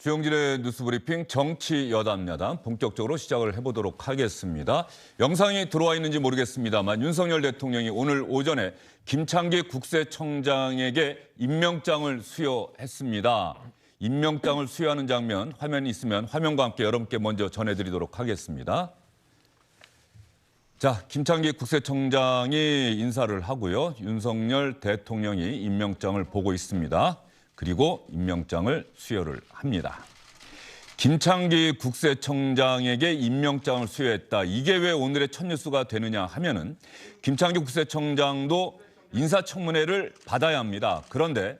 주영진의 뉴스브리핑 정치 여담야담 본격적으로 시작을 해보도록 하겠습니다. 영상이 들어와 있는지 모르겠습니다만 윤석열 대통령이 오늘 오전에 김창기 국세청장에게 임명장을 수여했습니다. 임명장을 수여하는 장면 화면이 있으면 화면과 함께 여러분께 먼저 전해드리도록 하겠습니다. 자, 김창기 국세청장이 인사를 하고요. 윤석열 대통령이 임명장을 보고 있습니다. 그리고 임명장을 수여를 합니다. 김창기 국세청장에게 임명장을 수여했다. 이게 왜 오늘의 첫 뉴스가 되느냐 하면은 김창기 국세청장도 인사청문회를 받아야 합니다. 그런데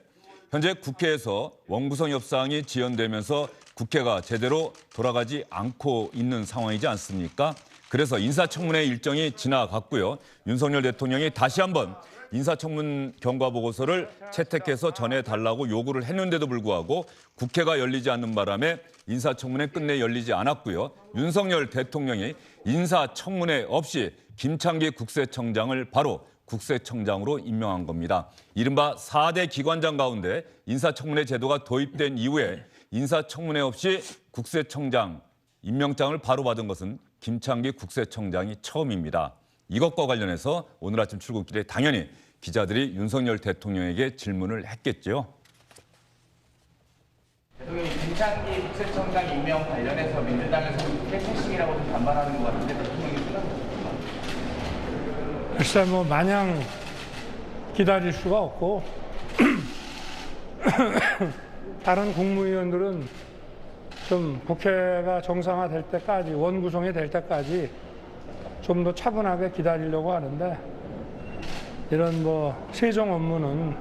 현재 국회에서 원구성 협상이 지연되면서 국회가 제대로 돌아가지 않고 있는 상황이지 않습니까? 그래서 인사청문회 일정이 지나갔고요. 윤석열 대통령이 다시 한번 인사청문 경과보고서를 채택해서 전해달라고 요구를 했는데도 불구하고 국회가 열리지 않는 바람에 인사청문회 끝내 열리지 않았고요. 윤석열 대통령이 인사청문회 없이 김창기 국세청장을 바로 국세청장으로 임명한 겁니다. 이른바 4대 기관장 가운데 인사청문회 제도가 도입된 이후에 인사청문회 없이 국세청장 임명장을 바로 받은 것은 김창기 국세청장이 처음입니다. 이것과 관련해서 오늘 아침 출근길에 당연히 기자들이 윤석열 대통령에게 질문을 했겠죠. 대통령이 김창기 국세청장 임명 관련해서 민주당에서 국회 패싱이라고 좀 반발하는 것 같은데 대통령이 생각하십니까? 글쎄 뭐 마냥 기다릴 수가 없고 다른 국무위원들은 좀 국회가 정상화될 때까지 원구성이 될 때까지 좀 더 차분하게 기다리려고 하는데 이런 뭐 세정 업무는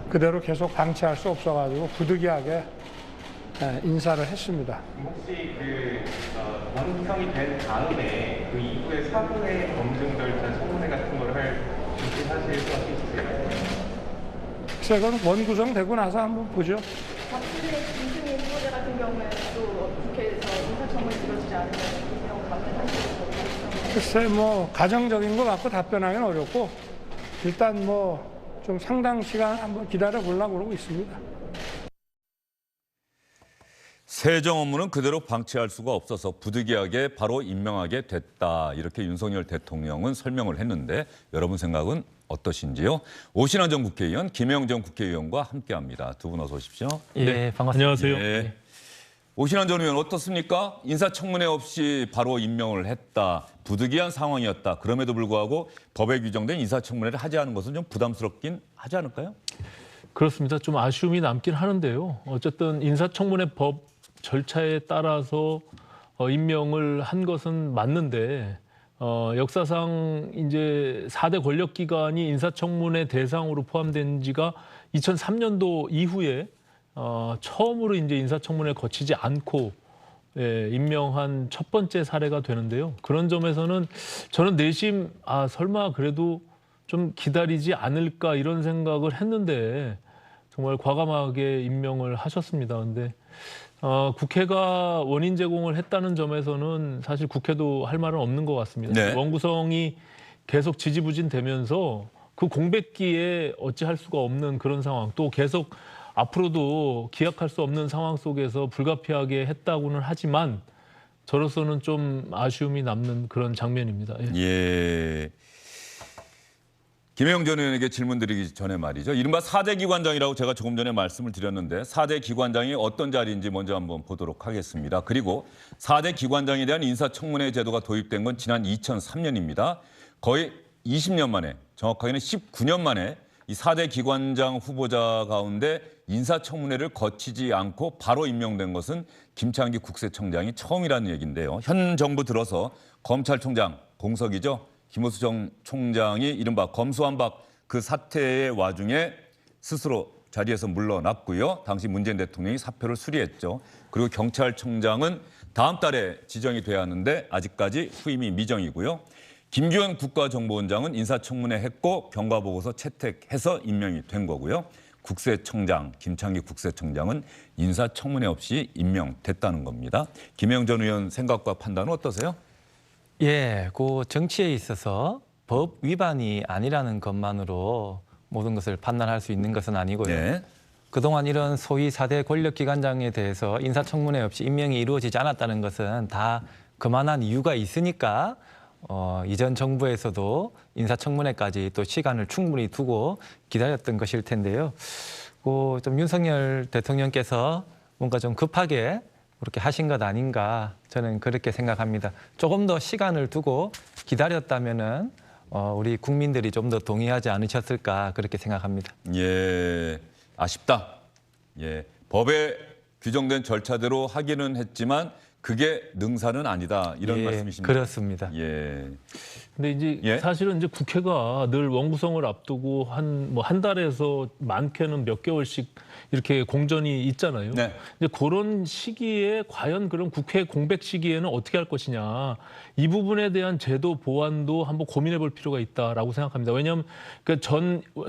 그대로 계속 방치할 수 없어가지고 부득이하게 인사를 했습니다. 혹시 원구성이 된 다음에 그 이후에 사후에 검증 절차, 청문회 같은 걸 할 준비하실 수 있으세요? 그래서 그건 원구성 되고 나서 한번 보죠. 박근혜 김승희 후보자 같은 경우에 또 국회에서 인사청문회 이루어지지 않으면 이 경우 답변하시는 글쎄 뭐 가정적인 거 갖고 답변하기는 어렵고 일단 뭐 좀 상당 시간 한번 기다려 보려고 그러고 있습니다. 세정 업무는 그대로 방치할 수가 없어서 부득이하게 바로 임명하게 됐다. 이렇게 윤석열 대통령은 설명을 했는데 여러분 생각은 어떠신지요? 오신환 전 국회의원, 김혜영 전 국회의원과 함께합니다. 두 분 어서 오십시오. 네, 반갑습니다. 안녕하세요. 네. 오신환 전 의원 어떻습니까? 인사청문회 없이 바로 임명을 했다. 부득이한 상황이었다. 그럼에도 불구하고 법에 규정된 인사청문회를 하지 않은 것은 좀 부담스럽긴 하지 않을까요? 그렇습니다. 좀 아쉬움이 남긴 하는데요. 어쨌든 인사청문회 법 절차에 따라서 임명을 한 것은 맞는데 역사상 이제 4대 권력기관이 인사청문회 대상으로 포함된 지가 2003년도 이후에 처음으로 이제 인사청문회 거치지 않고 임명한 첫 번째 사례가 되는데요. 그런 점에서는 저는 내심 설마 그래도 좀 기다리지 않을까 이런 생각을 했는데 정말 과감하게 임명을 하셨습니다. 근데 국회가 원인 제공을 했다는 점에서는 사실 국회도 할 말은 없는 것 같습니다. 네. 원구성이 계속 지지부진되면서 그 공백기에 어찌할 수가 없는 그런 상황, 또 계속 앞으로도 기약할 수 없는 상황 속에서 불가피하게 했다고는 하지만 저로서는 좀 아쉬움이 남는 그런 장면입니다. 예. 김혜영 전 의원에게 질문 드리기 전에 말이죠. 이른바 4대 기관장이라고 제가 조금 전에 말씀을 드렸는데 4대 기관장이 어떤 자리인지 먼저 한번 보도록 하겠습니다. 그리고 4대 기관장에 대한 인사청문회 제도가 도입된 건 지난 2003년입니다. 거의 20년 만에, 정확하게는 19년 만에 이 4대 기관장 후보자 가운데 인사청문회를 거치지 않고 바로 임명된 것은 김창기 국세청장이 처음이라는 얘기인데요. 현 정부 들어서 검찰총장 공석이죠. 김호수 전 총장이 이른바 검수완박 그 사태의 와중에 스스로 자리에서 물러났고요. 당시 문재인 대통령이 사표를 수리했죠. 그리고 경찰청장은 다음 달에 지정이 돼야 하는데 아직까지 후임이 미정이고요. 김규현 국가정보원장은 인사청문회 했고 경과보고서 채택해서 임명이 된 거고요. 국세청장, 김창기 국세청장은 인사청문회 없이 임명됐다는 겁니다. 김혜영 전 의원 생각과 판단은 어떠세요? 예, 그 정치에 있어서 법 위반이 아니라는 것만으로 모든 것을 판단할 수 있는 것은 아니고요. 네. 그동안 이런 소위 4대 권력기관장에 대해서 인사청문회 없이 임명이 이루어지지 않았다는 것은 다 그만한 이유가 있으니까 이전 정부에서도 인사청문회까지 또 시간을 충분히 두고 기다렸던 것일 텐데요. 좀 윤석열 대통령께서 뭔가 좀 급하게 그렇게 하신 것 아닌가 저는 그렇게 생각합니다. 조금 더 시간을 두고 기다렸다면은 우리 국민들이 좀 더 동의하지 않으셨을까 그렇게 생각합니다. 예, 아쉽다. 예, 법에 규정된 절차대로 하기는 했지만 그게 능사는 아니다. 이런 예, 말씀이십니까? 그렇습니다. 예. 근데 이제 예? 사실은 이제 국회가 늘 원구성을 앞두고 한 달에서 많게는 몇 개월씩 이렇게 공전이 있잖아요. 네. 이제 그런 시기에 과연 그런 국회 공백 시기에는 어떻게 할 것이냐 이 부분에 대한 제도 보완도 한번 고민해 볼 필요가 있다라고 생각합니다. 왜냐하면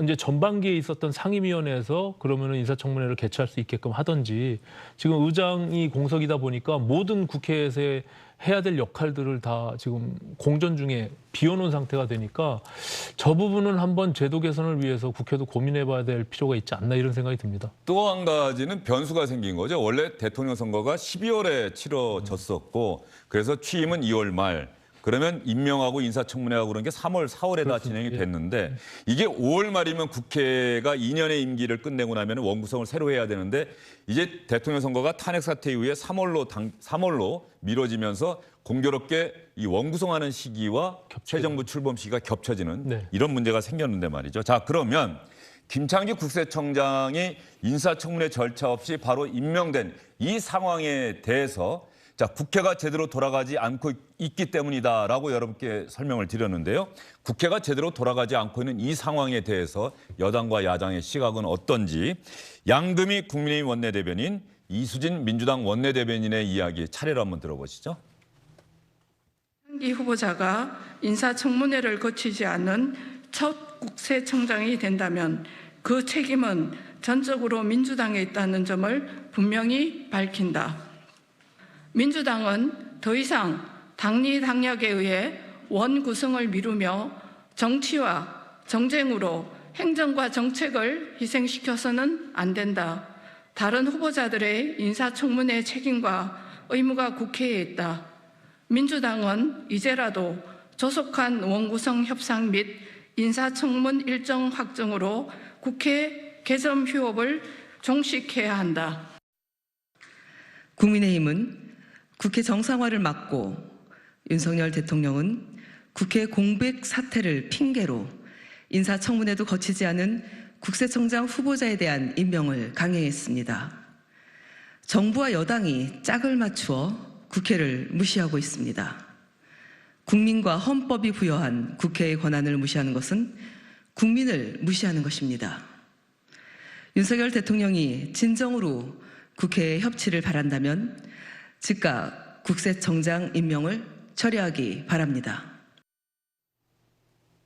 이제 전반기에 있었던 상임위원회에서 그러면은 인사청문회를 개최할 수 있게끔 하든지 지금 의장이 공석이다 보니까 모든 국회에서의 해야 될 역할들을 다 지금 공전 중에 비워놓은 상태가 되니까 저 부분은 한번 제도 개선을 위해서 국회도 고민해봐야 될 필요가 있지 않나 이런 생각이 듭니다. 또 한 가지는 변수가 생긴 거죠. 원래 대통령 선거가 12월에 치러졌었고 그래서 취임은 2월 말. 그러면 임명하고 인사청문회하고 그런 게 3월, 4월에 다 진행이 됐는데 이게 5월 말이면 국회가 2년의 임기를 끝내고 나면 원구성을 새로 해야 되는데 이제 대통령 선거가 탄핵 사태 이후에 3월로 미뤄지면서 공교롭게 이 원구성하는 시기와 새 정부 출범 시기가 겹쳐지는 이런 문제가 생겼는데 말이죠. 자, 그러면 김창기 국세청장이 인사청문회 절차 없이 바로 임명된 이 상황에 대해서 자, 국회가 제대로 돌아가지 않고 있기 때문이다라고 여러분께 설명을 드렸는데요. 국회가 제대로 돌아가지 않고 있는 이 상황에 대해서 여당과 야당의 시각은 어떤지 양금희 국민의힘 원내대변인, 이수진 민주당 원내대변인의 이야기 차례로 한번 들어보시죠. 김창기 후보자가 인사청문회를 거치지 않는 첫 국세청장이 된다면 그 책임은 전적으로 민주당에 있다는 점을 분명히 밝힌다. 민주당은 더 이상 당리 당략에 의해 원구성을 미루며 정치와 정쟁으로 행정과 정책을 희생시켜서는 안 된다. 다른 후보자들의 인사청문회 책임과 의무가 국회에 있다. 민주당은 이제라도 조속한 원구성 협상 및 인사청문 일정 확정으로 국회 개점 휴업을 종식해야 한다. 국민의힘은 국회 정상화를 막고 윤석열 대통령은 국회 공백 사태를 핑계로 인사청문회도 거치지 않은 국세청장 후보자에 대한 임명을 강행했습니다. 정부와 여당이 짝을 맞추어 국회를 무시하고 있습니다. 국민과 헌법이 부여한 국회의 권한을 무시하는 것은 국민을 무시하는 것입니다. 윤석열 대통령이 진정으로 국회의 협치를 바란다면 즉각 국세청장 임명을 처리하기 바랍니다.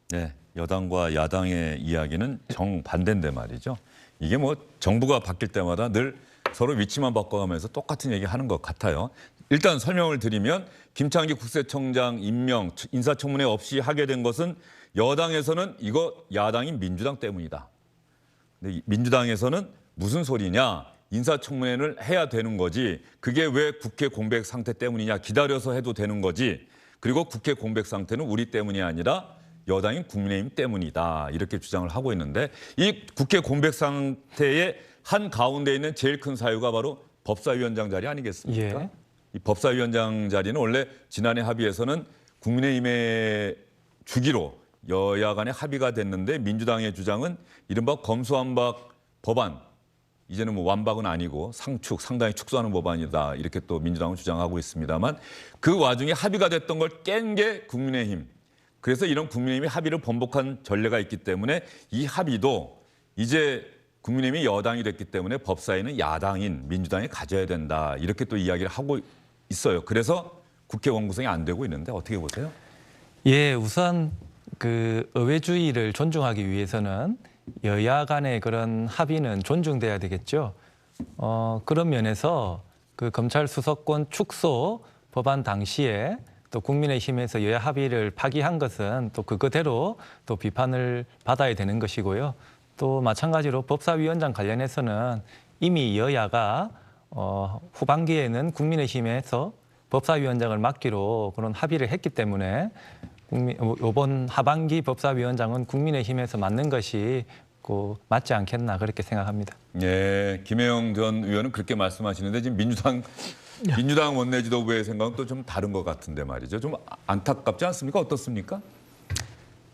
네, 여당과 야당의 이야기는 정반대인데 말이죠. 이게 뭐 정부가 바뀔 때마다 늘 서로 위치만 바꿔가면서 똑같은 얘기 하는 것 같아요. 일단 설명을 드리면 김창기 국세청장 임명 인사청문회 없이 하게 된 것은 여당에서는 이거 야당인 민주당 때문이다. 근데 민주당에서는 무슨 소리냐? 인사청문회를 해야 되는 거지. 그게 왜 국회 공백 상태 때문이냐. 기다려서 해도 되는 거지. 그리고 국회 공백 상태는 우리 때문이 아니라 여당인 국민의힘 때문이다. 이렇게 주장을 하고 있는데 이 국회 공백 상태의 한 가운데 있는 제일 큰 사유가 바로 법사위원장 자리 아니겠습니까? 예. 이 법사위원장 자리는 원래 지난해 합의에서는 국민의힘에 주기로 여야 간에 합의가 됐는데 민주당의 주장은 이른바 검수완박 법안 이제는 뭐 완박은 아니고 상당히 축소하는 법안이다. 이렇게 또 민주당은 주장하고 있습니다만 그 와중에 합의가 됐던 걸 깬 게 국민의힘. 그래서 이런 국민의힘이 합의를 번복한 전례가 있기 때문에 이 합의도 이제 국민의힘이 여당이 됐기 때문에 법사위는 야당인 민주당이 가져야 된다. 이렇게 또 이야기를 하고 있어요. 그래서 국회 원구성이 안 되고 있는데 어떻게 보세요? 예, 우선 그 의회주의를 존중하기 위해서는 여야 간의 그런 합의는 존중돼야 되겠죠. 그런 면에서 그 검찰 수사권 축소 법안 당시에 또 국민의힘에서 여야 합의를 파기한 것은 또 그거대로 또 비판을 받아야 되는 것이고요. 또 마찬가지로 법사위원장 관련해서는 이미 여야가 후반기에는 국민의힘에서 법사위원장을 맡기로 그런 합의를 했기 때문에 이번 하반기 법사위원장은 국민의힘에서 맡는 것이 맞지 않겠나 그렇게 생각합니다. 예, 김혜영 전 의원은 그렇게 말씀하시는데 지금 민주당 원내 지도부의 생각은 또 좀 다른 것 같은데 말이죠. 좀 안타깝지 않습니까? 어떻습니까?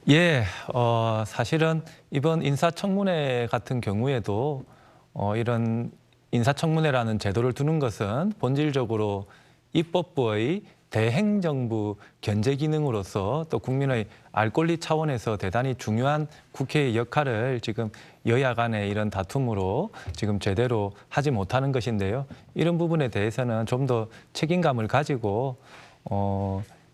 예, 사실은 이번 인사청문회 같은 경우에도 이런 인사청문회라는 제도를 두는 것은 본질적으로 입법부의 대행정부 견제 기능으로서 또 국민의 알 권리 차원에서 대단히 중요한 국회의 역할을 지금 여야 간의 이런 다툼으로 지금 제대로 하지 못하는 것인데요. 이런 부분에 대해서는 좀 더 책임감을 가지고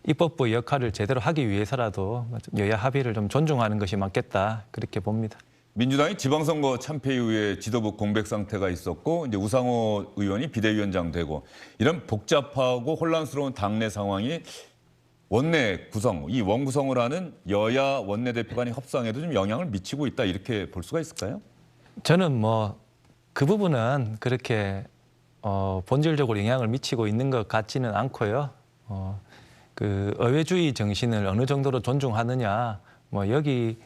입법부의 역할을 제대로 하기 위해서라도 여야 합의를 좀 존중하는 것이 맞겠다 그렇게 봅니다. 민주당이 지방선거 참패 이후에 지도부 공백 상태가 있었고 이제 우상호 의원이 비대위원장 되고 이런 복잡하고 혼란스러운 당내 상황이 원내 구성, 이 원구성을 하는 여야 원내대표 간의 협상에도 좀 영향을 미치고 있다 이렇게 볼 수가 있을까요? 저는 그 부분은 그렇게 본질적으로 영향을 미치고 있는 것 같지는 않고요. 그 의회주의 정신을 어느 정도로 존중하느냐, 여기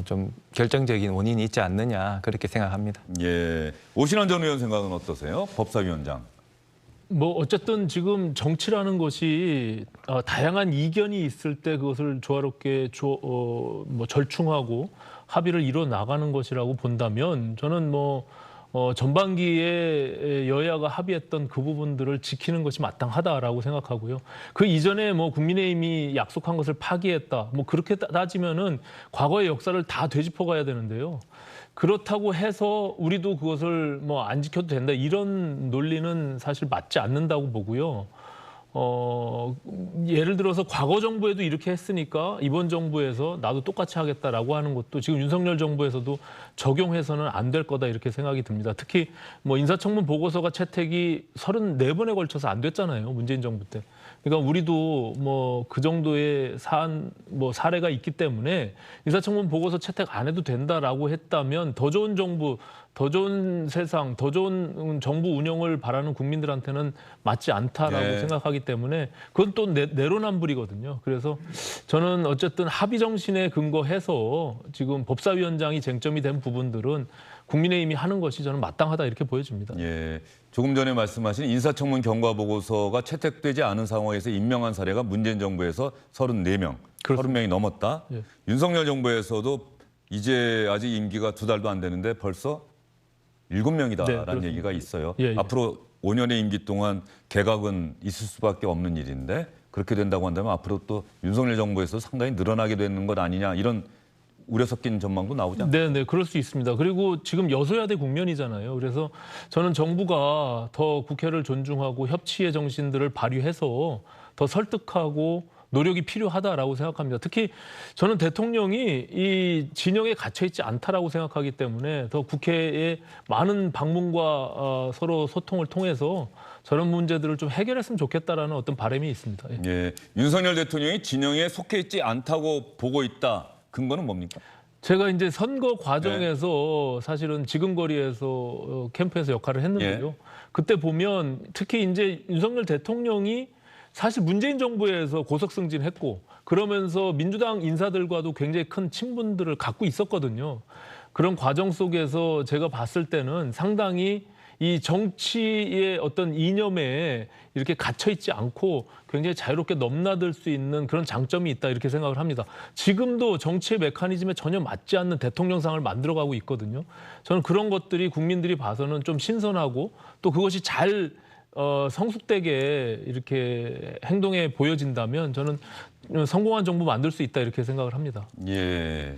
좀 결정적인 원인이 있지 않느냐 그렇게 생각합니다. 예, 오신환 전 의원 생각은 어떠세요? 법사위원장. 어쨌든 지금 정치라는 것이 다양한 이견이 있을 때 그것을 조화롭게 절충하고 합의를 이뤄 나가는 것이라고 본다면 저는 전반기에 여야가 합의했던 그 부분들을 지키는 것이 마땅하다라고 생각하고요. 그 이전에 국민의힘이 약속한 것을 파기했다. 그렇게 따지면은 과거의 역사를 다 되짚어가야 되는데요. 그렇다고 해서 우리도 그것을 안 지켜도 된다. 이런 논리는 사실 맞지 않는다고 보고요. 예를 들어서 과거 정부에도 이렇게 했으니까 이번 정부에서 나도 똑같이 하겠다라고 하는 것도 지금 윤석열 정부에서도 적용해서는 안 될 거다 이렇게 생각이 듭니다. 특히 인사청문 보고서가 채택이 34번에 걸쳐서 안 됐잖아요. 문재인 정부 때. 그러니까 우리도 그 정도의 사례가 있기 때문에 인사청문 보고서 채택 안 해도 된다라고 했다면 더 좋은 정부, 더 좋은 세상, 더 좋은 정부 운영을 바라는 국민들한테는 맞지 않다라고 생각하기 때문에 그건 또 내로남불이거든요. 그래서 저는 어쨌든 합의 정신에 근거해서 지금 법사위원장이 쟁점이 된 부분들은 국민의힘이 하는 것이 저는 마땅하다 이렇게 보여집니다. 예, 조금 전에 말씀하신 인사청문 경과보고서가 채택되지 않은 상황에서 임명한 사례가 문재인 정부에서 34명, 그렇습니다. 30명이 넘었다. 예. 윤석열 정부에서도 이제 아직 임기가 2달도 안 되는데 벌써 7명이다라는 네, 얘기가 있어요. 예. 앞으로 5년의 임기 동안 개각은 있을 수밖에 없는 일인데 그렇게 된다고 한다면 앞으로 또 윤석열 정부에서 상당히 늘어나게 되는 것 아니냐 이런 우려 섞인 전망도 나오지 않나요? 네, 그럴 수 있습니다. 그리고 지금 여소야대 국면이잖아요. 그래서 저는 정부가 더 국회를 존중하고 협치의 정신들을 발휘해서 더 설득하고 노력이 필요하다라고 생각합니다. 특히 저는 대통령이 이 진영에 갇혀 있지 않다라고 생각하기 때문에 더 국회에 많은 방문과 서로 소통을 통해서 저런 문제들을 좀 해결했으면 좋겠다라는 어떤 바람이 있습니다. 예. 예, 윤석열 대통령이 진영에 속해 있지 않다고 보고 있다. 근거는 뭡니까? 제가 이제 선거 과정에서 사실은 지금거리에서 캠프에서 역할을 했는데요. 그때 보면 특히 이제 윤석열 대통령이 사실 문재인 정부에서 고속 승진했고 그러면서 민주당 인사들과도 굉장히 큰 친분들을 갖고 있었거든요. 그런 과정 속에서 제가 봤을 때는 상당히 이 정치의 어떤 이념에 이렇게 갇혀 있지 않고 굉장히 자유롭게 넘나들 수 있는 그런 장점이 있다 이렇게 생각을 합니다. 지금도 정치의 메커니즘에 전혀 맞지 않는 대통령상을 만들어가고 있거든요. 저는 그런 것들이 국민들이 봐서는 좀 신선하고 또 그것이 잘 성숙되게 이렇게 행동에 보여진다면 저는 성공한 정부 만들 수 있다 이렇게 생각을 합니다. 예,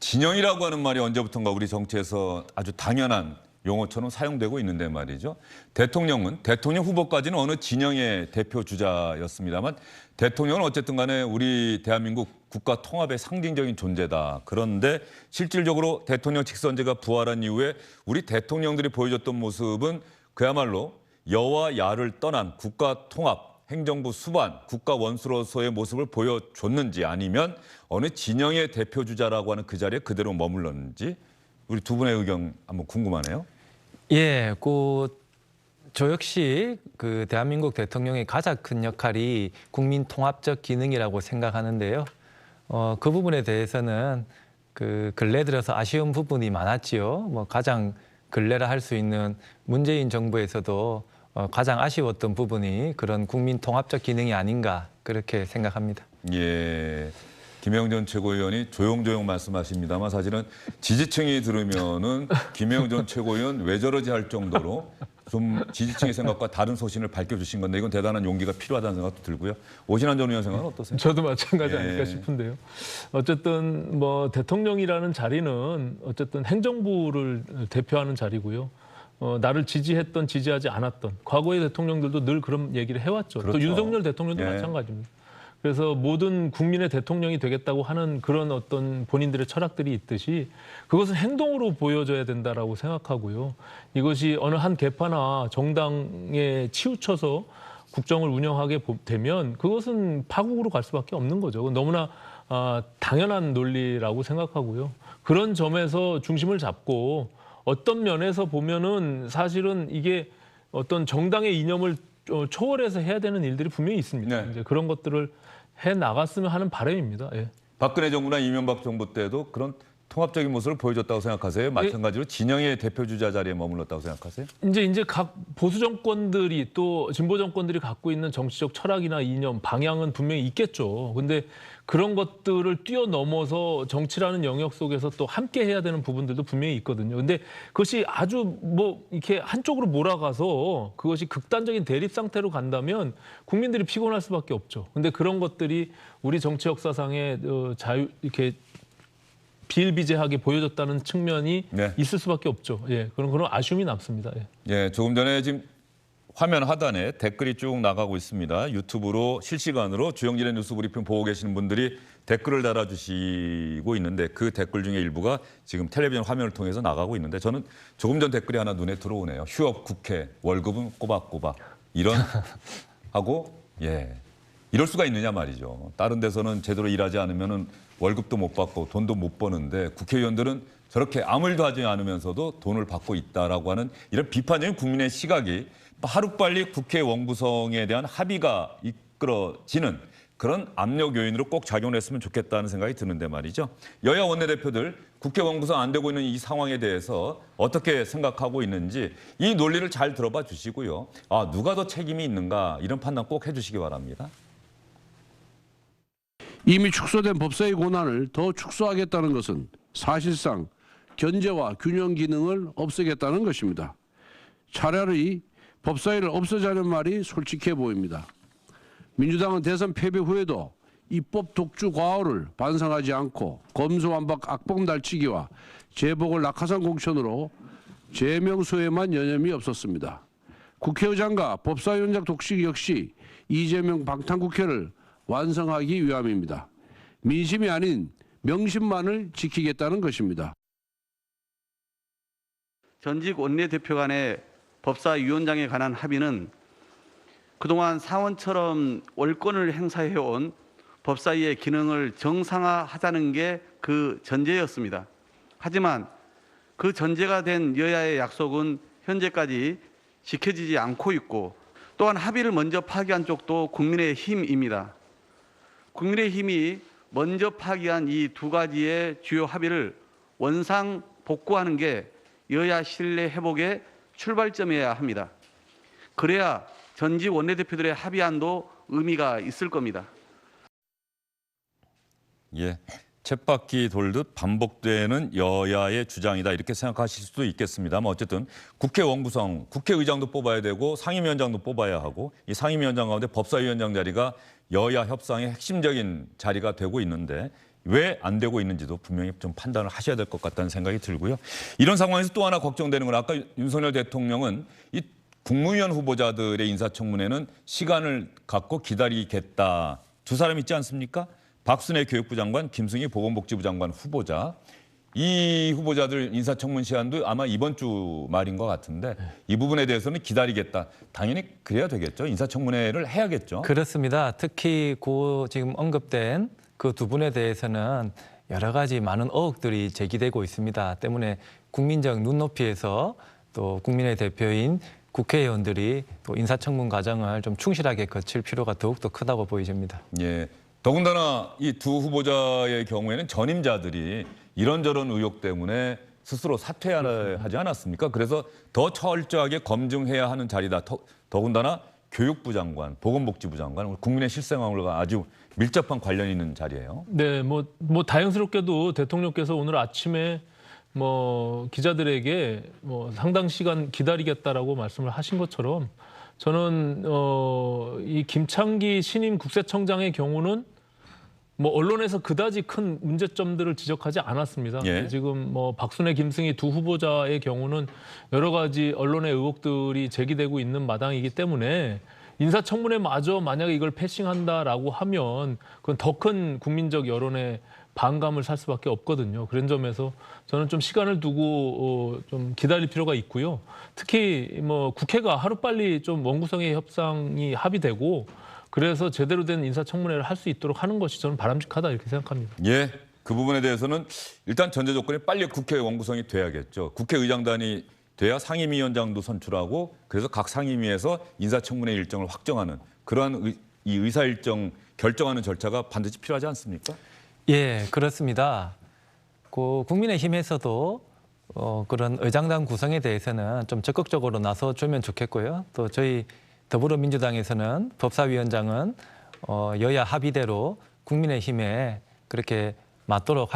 진영이라고 하는 말이 언제부턴가 우리 정치에서 아주 당연한 용어처럼 사용되고 있는데 말이죠. 대통령은 대통령 후보까지는 어느 진영의 대표 주자였습니다만 대통령은 어쨌든 간에 우리 대한민국 국가 통합의 상징적인 존재다. 그런데 실질적으로 대통령 직선제가 부활한 이후에 우리 대통령들이 보여줬던 모습은 그야말로 여와 야를 떠난 국가 통합, 행정부 수반, 국가 원수로서의 모습을 보여줬는지 아니면 어느 진영의 대표 주자라고 하는 그 자리에 그대로 머물렀는지 우리 두 분의 의견 한번 궁금하네요. 예, 저 역시 그 대한민국 대통령의 가장 큰 역할이 국민 통합적 기능이라고 생각하는데요. 그 부분에 대해서는 그 근래 들어서 아쉬운 부분이 많았지요. 뭐 가장 근래라 할 수 있는 문재인 정부에서도 가장 아쉬웠던 부분이 그런 국민 통합적 기능이 아닌가 그렇게 생각합니다. 예. 김혜영 전 최고위원이 조용조용 말씀하십니다만 사실은 지지층이 들으면은 김혜영 전 최고위원 왜 저러지 할 정도로 좀 지지층의 생각과 다른 소신을 밝혀주신 건데 이건 대단한 용기가 필요하다는 생각도 들고요. 오신환 전 의원 생각은 어떠세요? 저도 마찬가지 예. 아닐까 싶은데요. 어쨌든 뭐 대통령이라는 자리는 어쨌든 행정부를 대표하는 자리고요. 나를 지지했던 지지하지 않았던 과거의 대통령들도 늘 그런 얘기를 해왔죠. 그렇죠. 또 윤석열 대통령도 예. 마찬가지입니다. 그래서 모든 국민의 대통령이 되겠다고 하는 그런 어떤 본인들의 철학들이 있듯이 그것은 행동으로 보여줘야 된다라고 생각하고요. 이것이 어느 한 계파나 정당에 치우쳐서 국정을 운영하게 되면 그것은 파국으로 갈 수밖에 없는 거죠. 너무나 당연한 논리라고 생각하고요. 그런 점에서 중심을 잡고 어떤 면에서 보면은 사실은 이게 어떤 정당의 이념을 초월해서 해야 되는 일들이 분명히 있습니다. 네. 이제 그런 것들을 해 나갔으면 하는 바람입니다. 예. 박근혜 정부나 이명박 정부 때도 그런 통합적인 모습을 보여줬다고 생각하세요? 마찬가지로 진영의 대표 주자 자리에 머물렀다고 생각하세요? 이제 각 보수 정권들이 또 진보 정권들이 갖고 있는 정치적 철학이나 이념, 방향은 분명히 있겠죠. 근데 그런 것들을 뛰어넘어서 정치라는 영역 속에서 또 함께 해야 되는 부분들도 분명히 있거든요. 근데 그것이 아주 뭐 이렇게 한쪽으로 몰아가서 그것이 극단적인 대립 상태로 간다면 국민들이 피곤할 수밖에 없죠. 근데 그런 것들이 우리 정치 역사상에 이렇게 비일비재하게 보여줬다는 측면이 네. 있을 수밖에 없죠. 예, 그런 아쉬움이 남습니다. 예. 예, 조금 전에 지금 화면 하단에 댓글이 쭉 나가고 있습니다. 유튜브로 실시간으로 주영진의 뉴스브리핑 보고 계시는 분들이 댓글을 달아주시고 있는데 그 댓글 중에 일부가 지금 텔레비전 화면을 통해서 나가고 있는데 저는 조금 전 댓글이 하나 눈에 들어오네요. 휴업 국회, 월급은 꼬박꼬박. 이런 하고 예, 이럴 수가 있느냐 말이죠. 다른 데서는 제대로 일하지 않으면은 월급도 못 받고 돈도 못 버는데 국회의원들은 저렇게 아무 일도 하지 않으면서도 돈을 받고 있다라고 하는 이런 비판적인 국민의 시각이 하루빨리 국회 원구성에 대한 합의가 이끌어지는 그런 압력 요인으로 꼭 작용했으면 좋겠다는 생각이 드는데 말이죠. 여야 원내대표들 국회 원구성 안 되고 있는 이 상황에 대해서 어떻게 생각하고 있는지 이 논리를 잘 들어봐 주시고요. 누가 더 책임이 있는가 이런 판단 꼭 해주시기 바랍니다. 이미 축소된 법사위 권한을 더 축소하겠다는 것은 사실상 견제와 균형 기능을 없애겠다는 것입니다. 차라리 법사위를 없애자는 말이 솔직해 보입니다. 민주당은 대선 패배 후에도 입법 독주 과오를 반성하지 않고 검수완박 악봉 달치기와 재보궐 낙하산 공천으로 재명수에만 여념이 없었습니다. 국회의장과 법사위원장 독식 역시 이재명 방탄국회를 완성하기 위함입니다. 민심이 아닌 명심만을 지키겠다는 것입니다. 전직 원내대표 간의 법사위원장에 관한 합의는 그동안 상원처럼 월권을 행사해온 법사위의 기능을 정상화하자는 게 그 전제였습니다. 하지만 그 전제가 된 여야의 약속은 현재까지 지켜지지 않고 있고 또한 합의를 먼저 파기한 쪽도 국민의힘입니다. 국민의힘이 먼저 파기한 이 두 가지의 주요 합의를 원상 복구하는 게 여야 신뢰 회복의 출발점이어야 합니다. 그래야 전직 원내대표들의 합의안도 의미가 있을 겁니다. 예, 쳇바퀴 돌듯 반복되는 여야의 주장이다 이렇게 생각하실 수도 있겠습니다만 어쨌든 국회 원구성, 국회의장도 뽑아야 되고 상임위원장도 뽑아야 하고 이 상임위원장 가운데 법사위원장 자리가 여야 협상의 핵심적인 자리가 되고 있는데 왜 안 되고 있는지도 분명히 좀 판단을 하셔야 될 것 같다는 생각이 들고요. 이런 상황에서 또 하나 걱정되는 건 아까 윤석열 대통령은 이 국무위원 후보자들의 인사청문회는 시간을 갖고 기다리겠다. 두 사람 있지 않습니까? 박순애 교육부 장관, 김승희 보건복지부 장관 후보자. 이 후보자들 인사청문 시한도 아마 이번 주 말인 것 같은데 이 부분에 대해서는 기다리겠다. 당연히 그래야 되겠죠. 인사청문회를 해야겠죠. 그렇습니다. 특히 지금 언급된 그 두 분에 대해서는 여러 가지 많은 의혹들이 제기되고 있습니다. 때문에 국민적 눈높이에서 또 국민의 대표인 국회의원들이 또 인사청문 과정을 좀 충실하게 거칠 필요가 더욱더 크다고 보여집니다. 예. 더군다나 이 두 후보자의 경우에는 전임자들이 이런저런 의혹 때문에 스스로 사퇴하지 않았습니까? 그래서 더 철저하게 검증해야 하는 자리다. 더군다나 교육부 장관, 보건복지부 장관, 국민의 실생활과 아주 밀접한 관련이 있는 자리예요. 네, 뭐 다행스럽게도 대통령께서 오늘 아침에 기자들에게 상당 시간 기다리겠다라고 말씀을 하신 것처럼 저는 이 김창기 신임 국세청장의 경우는 언론에서 그다지 큰 문제점들을 지적하지 않았습니다. 예. 지금 박순애, 김승희 두 후보자의 경우는 여러 가지 언론의 의혹들이 제기되고 있는 마당이기 때문에 인사청문회마저 만약에 이걸 패싱한다라고 하면 그건 더 큰 국민적 여론의 반감을 살 수밖에 없거든요. 그런 점에서 저는 좀 시간을 두고 좀 기다릴 필요가 있고요. 특히 국회가 하루빨리 좀 원구성의 협상이 합의되고 그래서 제대로 된 인사청문회를 할 수 있도록 하는 것이 저는 바람직하다 이렇게 생각합니다. 예, 그 부분에 대해서는 일단 전제 조건이 빨리 국회 원구성이 돼야겠죠. 국회의장단이 돼야 상임위원장도 선출하고 그래서 각 상임위에서 인사청문회 일정을 확정하는 그러한 이 의사 일정 결정하는 절차가 반드시 필요하지 않습니까? 예, 그렇습니다. 국민의힘에서도 그런 의장단 구성에 대해서는 좀 적극적으로 나서주면 좋겠고요. 또 저희 더불어민주당에서는 법사위원장은 여야 합의대로 국민의힘에 그렇게 맞도록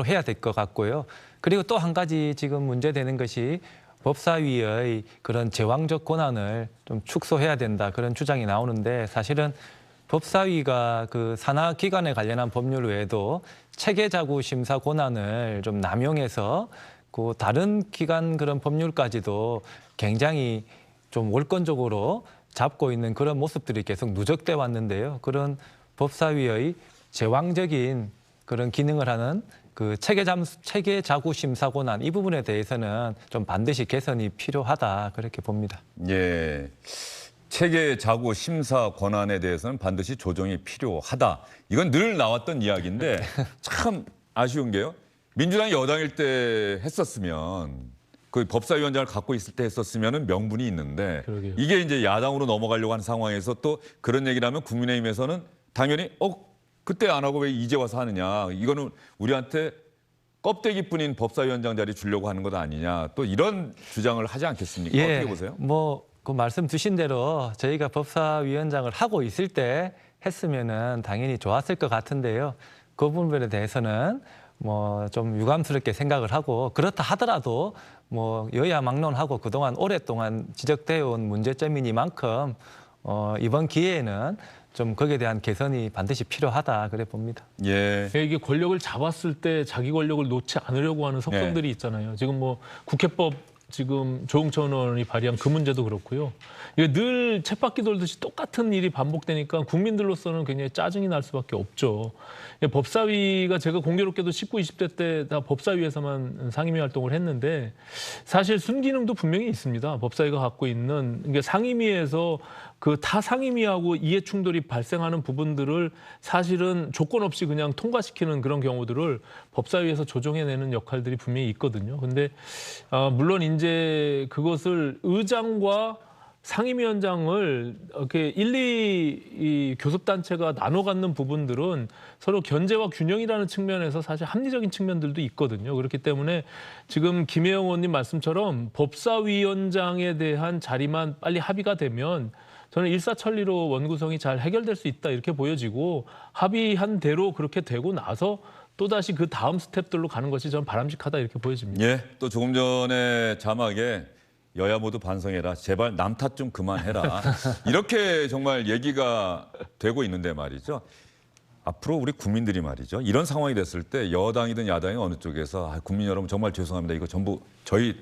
해야 될 것 같고요. 그리고 또 한 가지 지금 문제되는 것이 법사위의 그런 제왕적 권한을 좀 축소해야 된다 그런 주장이 나오는데 사실은 법사위가 그 산하기관에 관련한 법률 외에도 체계자구 심사 권한을 좀 남용해서 다른 기관 그런 법률까지도 굉장히 좀 월권적으로 잡고 있는 그런 모습들이 계속 누적돼 왔는데요. 그런 법사위의 제왕적인 그런 기능을 하는 그 체계자구 심사 권한 이 부분에 대해서는 좀 반드시 개선이 필요하다 그렇게 봅니다. 예. 체계자구 심사 권한에 대해서는 반드시 조정이 필요하다. 이건 늘 나왔던 이야기인데 참 아쉬운 게요. 민주당이 여당일 때 했었으면 그 법사위원장을 갖고 있을 때 했었으면은 명분이 있는데 그러게요. 이게 이제 야당으로 넘어가려고 하는 상황에서 또 그런 얘기를 하면 국민의힘에서는 당연히 그때 안 하고 왜 이제 와서 하느냐. 이거는 우리한테 껍데기뿐인 법사위원장 자리 주려고 하는 것 아니냐. 또 이런 주장을 하지 않겠습니까? 예, 어떻게 보세요? 그 말씀 주신 대로 저희가 법사위원장을 하고 있을 때 했으면은 당연히 좋았을 것 같은데요. 그 부분에 대해서는 좀 유감스럽게 생각을 하고 그렇다 하더라도 여야 막론하고 그동안 오랫동안 지적되어 온 문제점이니만큼 이번 기회에는 좀 거기에 대한 개선이 반드시 필요하다 그래 봅니다. 예. 이게 권력을 잡았을 때 자기 권력을 놓지 않으려고 하는 속성들이 있잖아요. 지금 국회법 지금 조응천 의원이 발의한 그 문제도 그렇고요. 이게 늘 쳇바퀴 돌듯이 똑같은 일이 반복되니까 국민들로서는 굉장히 짜증이 날 수밖에 없죠. 법사위가 제가 공교롭게도 19, 20대 때 다 법사위에서만 상임위 활동을 했는데 사실 순기능도 분명히 있습니다. 법사위가 갖고 있는 상임위에서 그 타 상임위하고 이해 충돌이 발생하는 부분들을 사실은 조건 없이 그냥 통과시키는 그런 경우들을 법사위에서 조정해내는 역할들이 분명히 있거든요. 근데 물론 이제 그것을 의장과 상임위원장을 이렇게 이 교섭단체가 나눠 갖는 부분들은 서로 견제와 균형이라는 측면에서 사실 합리적인 측면들도 있거든요. 그렇기 때문에 지금 김혜영 의원님 말씀처럼 법사위원장에 대한 자리만 빨리 합의가 되면 저는 일사천리로 원구성이 잘 해결될 수 있다 이렇게 보여지고 합의한 대로 그렇게 되고 나서 또다시 그 다음 스텝들로 가는 것이 저는 바람직하다 이렇게 보여집니다. 예, 또 조금 전에 자막에 여야 모두 반성해라. 제발 남 탓 좀 그만해라. 이렇게 정말 얘기가 되고 있는데 말이죠. 앞으로 우리 국민들이 말이죠. 이런 상황이 됐을 때 여당이든 야당이든 어느 쪽에서 국민 여러분 정말 죄송합니다. 이거 전부 저희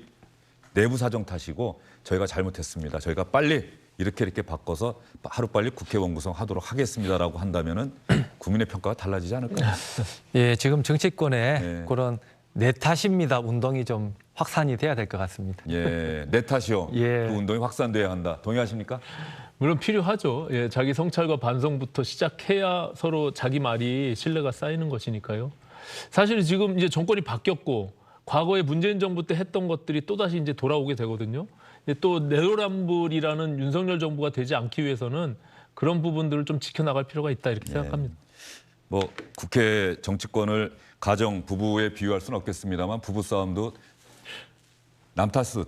내부 사정 탓이고 저희가 잘못했습니다. 저희가 빨리 이렇게 바꿔서 하루빨리 국회 원구성 하도록 하겠습니다라고 한다면은 국민의 평가가 달라지지 않을까요? 예, 지금 정치권에 그런 내 탓입니다 운동이 좀 확산이 돼야 될 것 같습니다. 예, 내 탓이요. 예. 그 운동이 확산돼야 한다. 동의하십니까? 물론 필요하죠. 자기 성찰과 반성부터 시작해야 서로 자기 말이 신뢰가 쌓이는 것이니까요. 사실 지금 이제 정권이 바뀌었고 과거에 문재인 정부 때 했던 것들이 또다시 이제 돌아오게 되거든요. 또 내로남불이라는 윤석열 정부가 되지 않기 위해서는 그런 부분들을 좀 지켜나갈 필요가 있다 이렇게 생각합니다. 뭐 국회 정치권을 가정 부부에 비유할 수는 없겠습니다만 부부 싸움도 남 탓은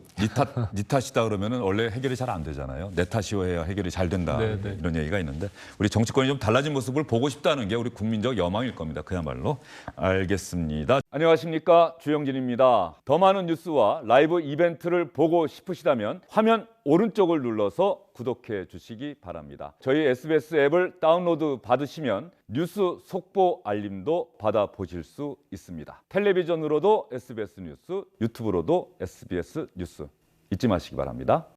니 탓이다 그러면은 원래 해결이 잘 안 되잖아요. 내 탓이어야 해결이 잘 된다 네. 이런 얘기가 있는데 우리 정치권이 좀 달라진 모습을 보고 싶다는 게 우리 국민적 여망일 겁니다. 그야말로. 알겠습니다. 안녕하십니까, 주영진입니다. 더 많은 뉴스와 라이브 이벤트를 보고 싶으시다면 화면 오른쪽을 눌러서 구독해 주시기 바랍니다. 저희 SBS 앱을 다운로드 받으시면 뉴스 속보 알림도 받아보실 수 있습니다. 텔레비전으로도 SBS 뉴스, 유튜브로도 SBS 뉴스 잊지 마시기 바랍니다.